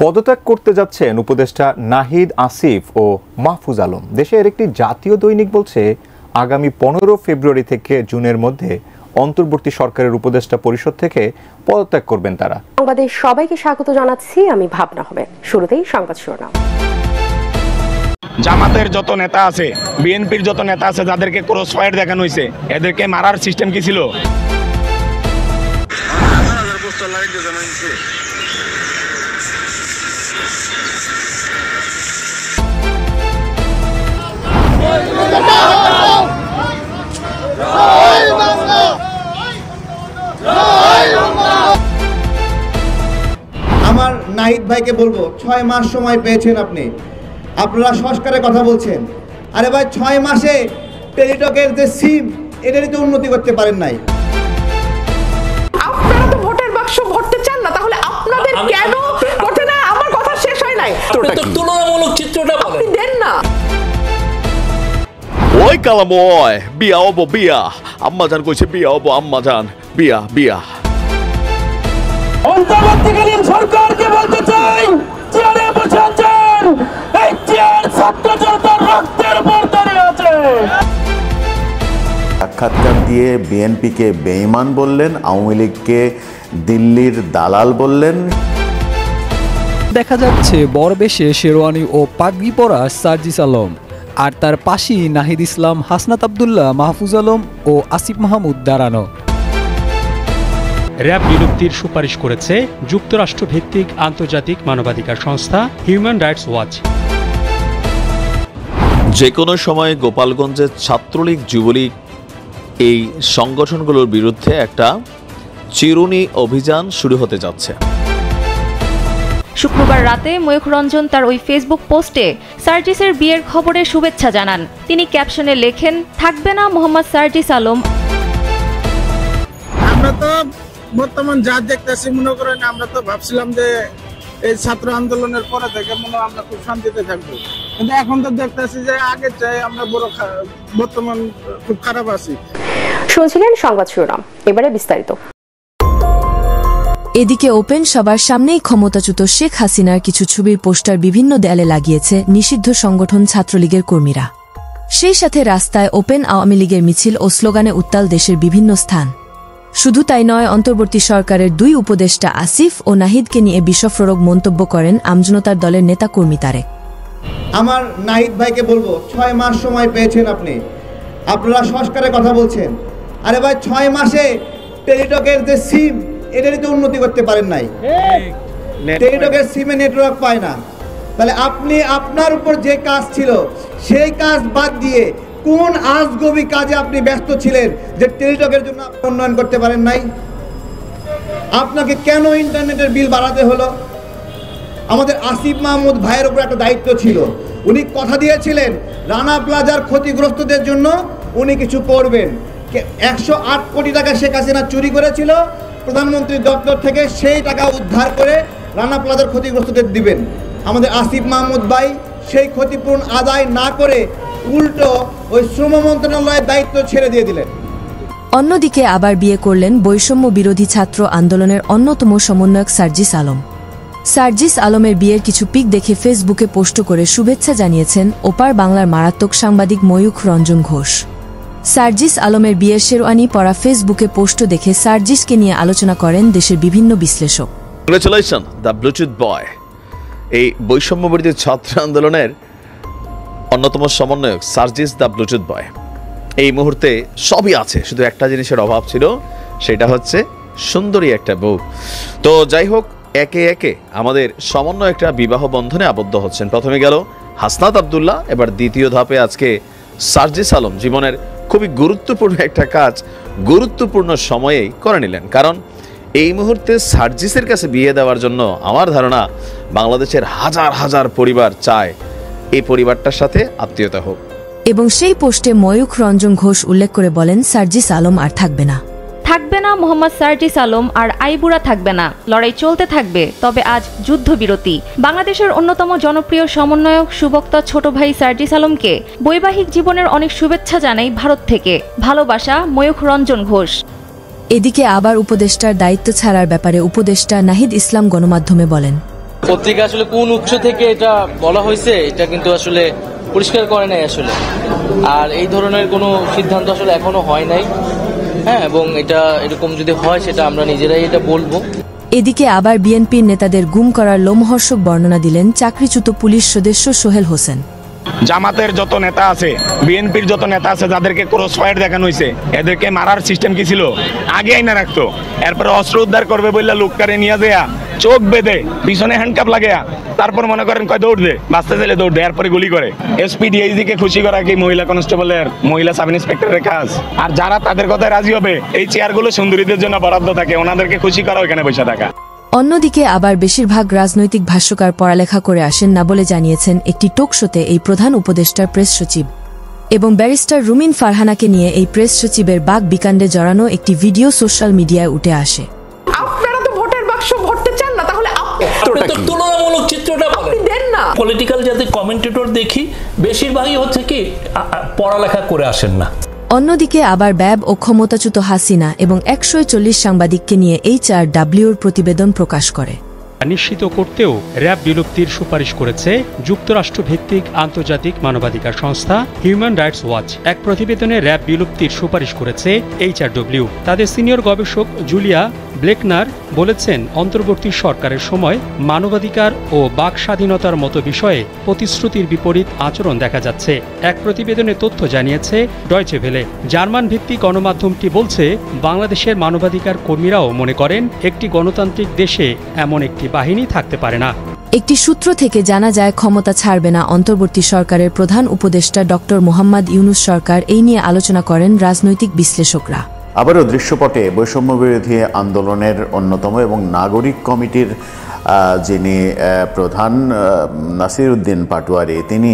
পদত্যাগ করতে যাচ্ছেন উপদেষ্টা নাহিদ আসিফ ও মাহফুজ আলম। দেশের একটি জাতীয় দৈনিক বলছে আগামী 15 ফেব্রুয়ারি থেকে জুনের মধ্যে অন্তর্বর্তী সরকারের উপদেষ্টা পরিষদ থেকে পদত্যাগ করবেন তারা। সংবাদে সবাইকে স্বাগত জানাচ্ছি, আমি ভাবনা হবে। শুরুতেই সংবাদ শিরোনাম। জামাতের যত নেতা আছে, বিএনপির যত নেতা আছে, যাদেরকে ক্রস ফায়ার দেখানো হয়েছে, এদেরকে মারার সিস্টেম কি ছিল? আমার নাহিদ ভাইকে বলবো, 6 মাস সময় পেয়েছেন আপনি, আপনারা সংস্কারের কথা বলছেন। আরে ভাই, 6 মাসে টেলিটকের যে সিম, এটারই তো উন্নতি করতে পারেন নাই। আপনারা তো ভোটের বাক্স ভরতে চান না, তাহলে আপনাদের কেন ভোটে না? আমার কথা শেষ হয় নাই। তুলনামূলক চিত্রটা আপনি দেন না। ওই কালাম ওই বিয়া হবো বিয়া, আম্মা জান কইছে বিয়া হবো, আম্মা জান বিয়া বিয়া। অন্তর্বর্তীকালীন সরকারকে বলতে চাই, চেয়ারে বসেছেন, এই চেয়ার ছাত্র জনতার রক্তের উপর দাঁড়িয়ে আছে। সাক্ষাৎকার দিয়ে বিএনপিকে বেঈমান বললেন, আওয়ামী লীগকে দিল্লির দালাল বললেন। দেখা যাচ্ছে বড় বেশে শেরওয়ানি ও পাগড়ি পরা সার্জিস আলম, আর তার পাশেই নাহিদ ইসলাম, হাসনাত আব্দুল্লাহ, মাহফুজ আলম ও আসিফ মাহমুদ দাঁড়ানো। র্যাব বিলুপ্তির সুপারিশ করেছে যুক্তরাষ্ট্র ভিত্তিক আন্তর্জাতিক মানবাধিকার সংস্থা হিউম্যান রাইটস ওয়াচ। যে কোনো সময় গোপালগঞ্জের ছাত্রলীগ, যুবলীগ এই সংগঠনগুলোর বিরুদ্ধে একটা চিরুনি অভিযান শুরু হতে যাচ্ছে। শুক্রবার রাতে ময়ূখ রঞ্জন তার ওই ফেসবুক পোস্টে সার্জিসের বিয়ের খবরে শুভেচ্ছা জানান। তিনি ক্যাপশনে লেখেন, থাকবে না মোহাম্মদ সার্জিস আলম। আমরা তো বর্তমান যা দেখতেছি, মনে করেন আমরা তো ভাবছিলাম যে এই ছাত্র আন্দোলনের পরে থেকে মনে হয় আমরা খুব শান্তিতে থাকবো, কিন্তু এখন তো দেখতেছি যে আগে চাই আমরা বর্তমান খুব খারাপ আছি। শুনছিলেন সংবাদ শিরোনাম, এবারে বিস্তারিত। এদিকে ওপেন সবার সামনেই ক্ষমতাচ্যুত শেখ হাসিনার কিছু ছবির পোস্টার বিভিন্ন দেয়ালে লাগিয়েছে নিষিদ্ধ সংগঠন ছাত্রলীগের কর্মীরা। সেই সাথে রাস্তায় ওপেন আওয়ামী লীগের মিছিল ও স্লোগানে উত্তাল দেশের বিভিন্ন স্থান। শুধু তাই নয়, অন্তর্বর্তী সরকারের 2 উপদেষ্টা আসিফ ও নাহিদকে নিয়ে বিস্ফোরক মন্তব্য করেন আমজনতার দলের নেতা কর্মী তারেক। আমার নাহিদ ভাইকে বলবো, 6 মাস সময় পেয়েছেন আপনি, আপনারা সংস্কারের কথা বলছেন। আরে ভাই, 6 মাসে টেলিটকের যে সিম, এটারই তো উন্নতি করতে পারেন নাই। টেলিটকের সিমে নেটওয়ার্ক পায় না, তাহলে আপনি আপনার উপর যে কাজ ছিল সেই কাজ বাদ দিয়ে কোন আজগবি কাজে আপনি ব্যস্ত ছিলেন যে টেলিটকের জন্য আপনি উন্নয়ন করতে পারেন নাই? আপনাকে কেন ইন্টারনেটের বিল বাড়াতে হলো? আমাদের আসিফ মাহমুদ ভাইয়ের উপর একটা দায়িত্ব ছিল, উনি কথা দিয়েছিলেন রানা প্লাজার ক্ষতিগ্রস্তদের জন্য উনি কিছু করবেন। 108 কোটি টাকা শেখ হাসিনা চুরি করেছিল, প্রধানমন্ত্রীর দপ্তর থেকে সেই টাকা উদ্ধার করে রানা প্লাজার ক্ষতিগ্রস্তদের দিবেন। আমাদের আসিফ মাহমুদ ভাই সেই ক্ষতিপূরণ আদায় না করে উল্টো ওই শ্রম মন্ত্রণালয়ের দায়িত্ব ছেড়ে দিয়ে দিলেন। অন্যদিকে আবার বিয়ে করলেন বৈষম্য বিরোধী ছাত্র আন্দোলনের অন্যতম সমন্বয়ক সার্জিস আলম। সার্জিস আলমের বিয়ের কিছু পিক দেখে ফেসবুকে পোস্ট করে শুভেচ্ছা জানিয়েছেন ওপার বাংলার মারাত্মক সাংবাদিক ময়ূখ রঞ্জন ঘোষ। সার্জিস আলমের বিয়ের শেরওয়ানি পরা ফেসবুকে পোস্ট দেখে সার্জিসকে নিয়ে আলোচনা করেন দেশের বিভিন্ন বিশ্লেষক। কংগ্রেচুলেশন দ্য ব্লুটুথ বয়। এই বৈষম্য বিরোধী ছাত্র আন্দোলনের অন্যতম সমন্বয়ক সার্জিস দ্য ব্লুটুথ বয়। এই মুহূর্তে সবই আছে, শুধু একটা জিনিসের অভাব ছিল, সেটা হচ্ছে সুন্দরী একটা বউ। তো যাই হোক, একে একে আমাদের সমন্বয় একটা বিবাহ বন্ধনে আবদ্ধ হচ্ছেন। প্রথমে গেল হাসনাত আব্দুল্লাহ, এবার দ্বিতীয় ধাপে আজকে সার্জিস আলম জীবনের খুবই গুরুত্বপূর্ণ একটা কাজ গুরুত্বপূর্ণ সময়েই করে নিলেন। কারণ এই মুহূর্তে সার্জিসের কাছে বিয়ে দেওয়ার জন্য আমার ধারণা বাংলাদেশের হাজার হাজার পরিবার চায় এই পরিবারটার সাথে আত্মীয়তা হোক। এবং সেই পোস্টে ময়ূখ রঞ্জন ঘোষ উল্লেখ করে বলেন, সার্জিস আলম আর থাকবে না। থাকবে না মোহাম্মদ সার্জিস আলম, আর আইবুড়া থাকবে না। লড়াই চলতে থাকবে, তবে আজ যুদ্ধবিরতি। বাংলাদেশের অন্যতম জনপ্রিয় সমন্বয়ক সুবক্তা ছোট ভাই সার্জিস আলমকে বৈবাহিক জীবনের অনেক শুভেচ্ছা জানাই ভারত থেকে। ভালোবাসা, ময়ূখ রঞ্জন ঘোষ। এদিকে আবার উপদেষ্টার দায়িত্ব ছাড়ার ব্যাপারে উপদেষ্টা নাহিদ ইসলাম গণমাধ্যমে বলেন, পত্রিকা আসলে কোন উৎস থেকে এটা বলা হয়েছে এটা কিন্তু আসলে পরিষ্কার করে নাই আসলে, আর এই ধরনের কোনো সিদ্ধান্ত আসলে এখনো হয় নাই। হ্যাঁ, এবং এটা এরকম যদি হয় সেটা আমরা নিজেরাই এটা বলবো। এদিকে আবার বিএনপির নেতাদের গুম করার লোমহর্ষক বর্ণনা দিলেন চাকরিচ্যুত পুলিশ সদস্য সোহেল হোসেন। জামাতের যত নেতা আছে, বিএনপির যত নেতা আছে যাদেরকে ক্রস ফায়ার দেখানো হয়েছে, এদেরকে মারার সিস্টেম কি ছিল? আগে আইনা রাখতো, এরপরে অস্ত্র উদ্ধার করবে বললে লোকটারে নিয়ে দেয়া, চোখ বেঁধে পিছনে হ্যান্ডকাপ লাগেয়া, তারপর মনে করেন কয় দৌড় দে, বাঁচতে চাইলে দৌড় দে, এরপরে গুলি করে। এসপি ডিআইজি কে খুশি করা কি মহিলা কনস্টেবলের, মহিলা সাব ইন্সপেক্টরের কাজ? আর যারা তাদের কথায় রাজি হবে, এই চেয়ারগুলো সুন্দরীদের জন্য বরাদ্দ থাকে, ওনাদেরকে খুশি করা ওইখানে বসে থাকা। অন্যদিকে আবার বেশিরভাগ রাজনৈতিক ভাষ্যকার পড়ালেখা করে আসেন না বলে জানিয়েছেন একটি টক শোতে এই প্রধান উপদেষ্টার প্রেস সচিব, এবং ব্যারিস্টার রুমিন ফারহানাকে নিয়ে এই প্রেস সচিবের বাক বিকাণ্ডে জড়ানো একটি ভিডিও সোশ্যাল মিডিয়ায় উঠে আসে। আপনারা তো ভোটের বাক্স ভরতে চান না, তাহলে তুলনামূলক চিত্রটা বলেন। দেন না। পলিটিক্যাল যাতে কমেন্টেটর দেখি বেশিরভাগই হচ্ছে কি পড়ালেখা করে আসেন না। অন্যদিকে আবার ব্যাব ও ক্ষমতাচ্যুত হাসিনা এবং ১৪০ সাংবাদিককে নিয়ে HRWর প্রতিবেদন প্রকাশ করে। নিশ্চিত করতেও র‍্যাব বিলুপ্তির সুপারিশ করেছে যুক্তরাষ্ট্রভিত্তিক আন্তর্জাতিক মানবাধিকার সংস্থা হিউম্যান রাইটস ওয়াচ। এক প্রতিবেদনে র‍্যাব বিলুপ্তির সুপারিশ করেছে HRW। তাদের সিনিয়র গবেষক জুলিয়া ব্লেকনার বলেছেন, অন্তর্বর্তী সরকারের সময় মানবাধিকার ও বাক স্বাধীনতার মতো বিষয়ে প্রতিশ্রুতির বিপরীত আচরণ দেখা যাচ্ছে। এক প্রতিবেদনে তথ্য জানিয়েছে ডয়চে ভেলে। জার্মান ভিত্তিক গণমাধ্যমটি বলছে, বাংলাদেশের মানবাধিকার কর্মীরাও মনে করেন একটি গণতান্ত্রিক দেশে এমন একটি বাহিনী থাকতে পারে না। একটি সূত্র থেকে জানা যায়, ক্ষমতা ছাড়বে না অন্তর্বর্তী সরকারের প্রধান উপদেষ্টা ডক্টর মোহাম্মদ ইউনূস সরকার। এই নিয়ে আলোচনা করেন রাজনৈতিক বিশ্লেষকরা। আবারও দৃশ্যপটে বৈষম্য বিরোধী আন্দোলনের অন্যতম এবং নাগরিক কমিটির যিনি প্রধান নাসির উদ্দিন পাটোয়ারি, তিনি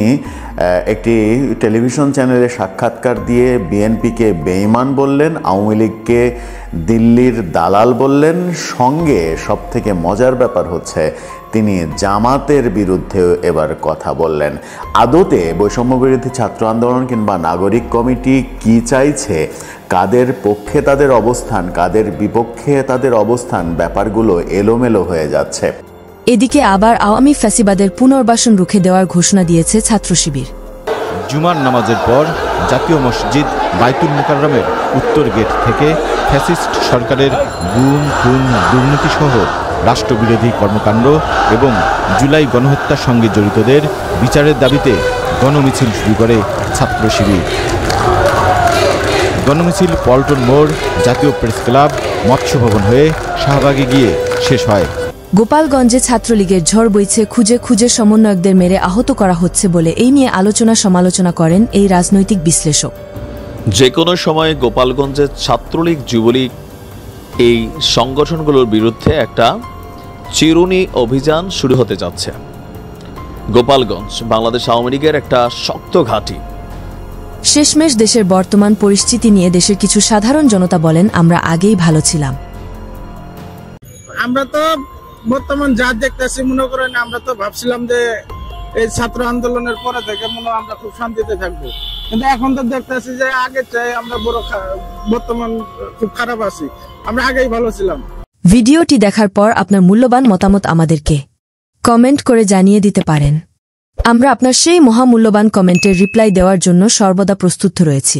একটি টেলিভিশন চ্যানেলে সাক্ষাৎকার দিয়ে বিএনপিকে বেঈমান বললেন, আওয়ামী লীগকে দিল্লির দালাল বললেন, সঙ্গে সবথেকে মজার ব্যাপার হচ্ছে তিনি জামাতের বিরুদ্ধেও এবার কথা বললেন। আদতে বৈষম্য বিরোধী ছাত্র আন্দোলন কিংবা নাগরিক কমিটি কি চাইছে, কাদের পক্ষে তাদের অবস্থান, কাদের বিপক্ষে তাদের অবস্থান, ব্যাপারগুলো এলোমেলো হয়ে যাচ্ছে। এদিকে আবার আওয়ামী ফ্যাসিবাদের পুনর্বাসন রুখে দেওয়ার ঘোষণা দিয়েছে ছাত্র শিবির। জুমার নামাজের পর জাতীয় মসজিদ বাইতুল মুকাররমের উত্তর গেট থেকে ফ্যাসিস্ট সরকারের গুম, খুন, দুর্নীতিসহ রাষ্ট্রবিরোধী কর্মকাণ্ড এবং জুলাই গণহত্যার সঙ্গে জড়িতদের বিচারের দাবিতে গণমিছিল শুরু করে ছাত্র শিবির। গণমিছিল পল্টন মোড়, জাতীয় প্রেস ক্লাব, মৎস্য ভবন হয়ে শাহবাগে গিয়ে শেষ হয়। গোপালগঞ্জে ছাত্রলীগের ঝড় বইছে, খুঁজে খুঁজে সমন্বয়কদের মেরে আহত করা হচ্ছে বলে এই নিয়ে আলোচনা সমালোচনা করেন এই রাজনৈতিক বিশ্লেষক। যে কোনো সময় গোপালগঞ্জের ছাত্রলীগ, যুবলীগ এই সংগঠনগুলোর বিরুদ্ধে একটা চিরুনি অভিযান শুরু হতে যাচ্ছে। গোপালগঞ্জ বাংলাদেশ আওয়ামী লীগের একটা শক্ত ঘাঁটি। শেষমেশ দেশের বর্তমান পরিস্থিতি নিয়ে দেশের কিছু সাধারণ জনতা বলেন, আমরা আগেই ভালো ছিলাম। আমরা তো বর্তমান যা দেখতেছি মনে করেন, আমরা তো ভাবছিলাম যে এই ছাত্র আন্দোলনের পরে থেকে মনে আমরা খুব শান্তিতে থাকবো, কিন্তু এখন তো দেখতেছি যে আগে চাই আমরা বর্তমান খুব খারাপ আছি। আমরা আগেই ভালো ছিলাম। ভিডিওটি দেখার পর আপনার মূল্যবান মতামত আমাদেরকে কমেন্ট করে জানিয়ে দিতে পারেন। আমরা আপনার সেই মহামূল্যবান কমেন্টের রিপ্লাই দেওয়ার জন্য সর্বদা প্রস্তুত রয়েছি।